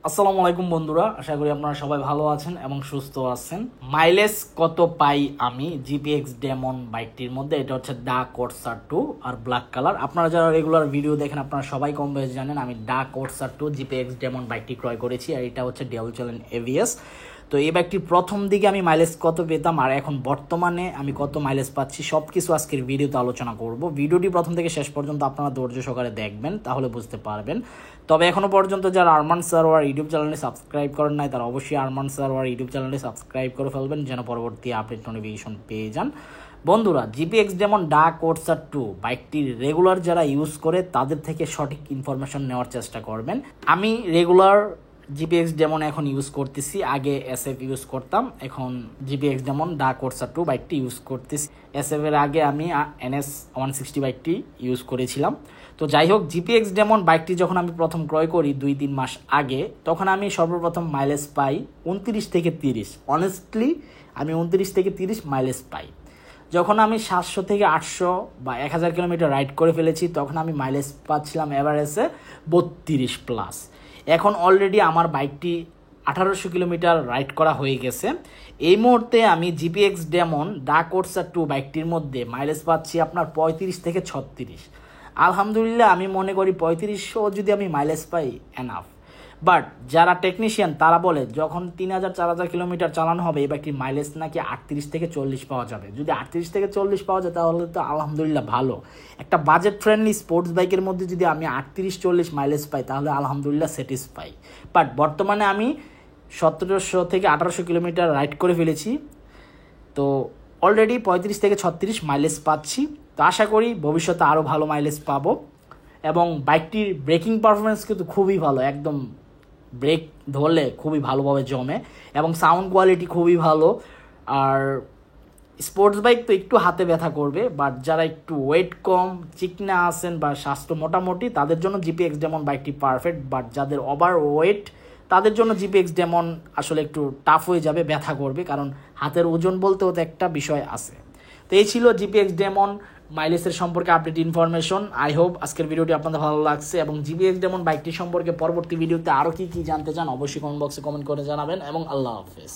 আসসালামু আলাইকুম বন্ধুরা, আশা করি আপনারা সবাই ভালো আছেন এবং সুস্থ আছেন। মাইলেজ কত পাই আমি জিপিএক্স ডেমন বাইকটির মধ্যে? এটা হচ্ছে ডা কোর্সার 2 আর ব্ল্যাক কালার। আপনারা যারা রেগুলার ভিডিও দেখেন আপনারা সবাই কম বেশি জানেন আমি ডা কোর্সার 2 জিপিএক্স ডেমন বাইকটি ক্রয় করেছি, আর এটা হচ্ছে ডেল চ্যালেঞ্জ এভিএস। তো এই বাইকটির প্রথম দিকে আমি মাইলেজ কত পেতাম আর এখন বর্তমানে আমি কত মাইলেজ পাচ্ছি সব কিছু আজকের ভিডিওতে আলোচনা করব। ভিডিওটি প্রথম থেকে শেষ পর্যন্ত আপনারা ধৈর্য সহকারে দেখবেন, তাহলে বুঝতে পারবেন। তবে এখনও পর্যন্ত যারা আরমান সারোয়ার ইউটিউব চ্যানেলটি সাবস্ক্রাইব করেন নাই তারা অবশ্যই আরমান সারোয়ার ইউটিউব চ্যানেলটি সাবস্ক্রাইব করে ফেলবেন, যেন পরবর্তী আপডেট নোটিফিকেশন পেয়ে যান। বন্ধুরা, জিপিএক্স ডেমন ডা কোর্সার 2 বাইকটি রেগুলার যারা ইউজ করে তাদের থেকে সঠিক ইনফরমেশন নেওয়ার চেষ্টা করবেন। আমি রেগুলার জিপিএক্স ডেমন এখন ইউজ করতেছি, আগে এসএফ ইউজ করতাম, এখন জিপিএক্স ডেমন ডা কোর্সার 2 বাইকটি ইউজ করতেছি। এসএফ এর আগে আমি NS 160 বাইকটি ইউজ করেছিলাম। তো যাই হোক, জিপিএক্স ডেমন বাইকটি যখন আমি প্রথম ক্রয় করি 2-3 মাস আগে, তখন আমি সর্বপ্রথম মাইলেজ পাই 29 থেকে 30। অনেস্টলি আমি 29 থেকে 30 মাইলেজ পাই। যখন আমি 700 থেকে 800 বা 1000 কিলোমিটার রাইড করে ফেলেছি তখন আমি মাইলেজ পাচ্ছিলাম এভারেজে 32 প্লাস। এখন অলরেডি আমার বাইকটি 1800 কিলোমিটার রাইড করা হয়ে গেছে। এই মুহূর্তে আমি জিপিএক্স ডেমন ডা কোর্সার 2 বাইকটির মধ্যে মাইলেজ পাচ্ছি আপনার 35 থেকে 36। আলহামদুলিল্লাহ, আমি মনে করি 3500 যদি আমি মাইলেজ পাই এনাফ। বাট যারা টেকনিশিয়ান তারা বলে যখন 3000-4000 কিলোমিটার চালানো হবে এই বাইকটির মাইলেজ নাকি 38 থেকে 40 পাওয়া যাবে। যদি 38 থেকে 40 পাওয়া যায় তাহলে তো আলহামদুলিল্লাহ ভালো। একটা বাজেট ফ্রেন্ডলি স্পোর্টস বাইকের মধ্যে যদি আমি 38-40 মাইলেজ পাই তাহলে আলহামদুলিল্লাহ স্যাটিসফাই। বাট বর্তমানে আমি 1700 থেকে 1800 কিলোমিটার রাইড করে ফেলেছি, তো অলরেডি 35 থেকে 36 মাইলেজ পাচ্ছি। তো আশা করি ভবিষ্যতে আরও ভালো মাইলেজ পাবো। এবং বাইকটির ব্রেকিং পারফরমেন্স কিন্তু খুবই ভালো, একদম ব্রেক ধরলে খুবই ভালোভাবে জমে এবং সাউন্ড কোয়ালিটি খুবই ভালো। আর স্পোর্টস বাইক তো একটু হাতে ব্যথা করবে, বাট যারা একটু ওয়েট কম, চিকনা আছেন বা স্বাস্থ্য মোটামুটি তাদের জন্য জিপিএক্স ডেমন বাইকটি পারফেক্ট। বাট যাদের ওভার ওয়েট তাদের জন্য জিপিএক্স ডেমন আসলে একটু টাফ হয়ে যাবে, ব্যথা করবে, কারণ হাতের ওজন বলতেও তো একটা বিষয় আছে। তো এই ছিল জিপিএক্স ডেমন মাইলেজের সম্পর্কে আপডেট ইনফরমেশন। আই হোপ আজকের ভিডিওটি আপনাদের ভালো লাগছে এবং জিপিএক্স ডেমন বাইকটি সম্পর্কে পরবর্তী ভিডিওতে আরও কী জানতে চান অবশ্যই কমেন্ট বক্সে কমেন্ট করে জানাবেন এবং আল্লাহ হাফেজ।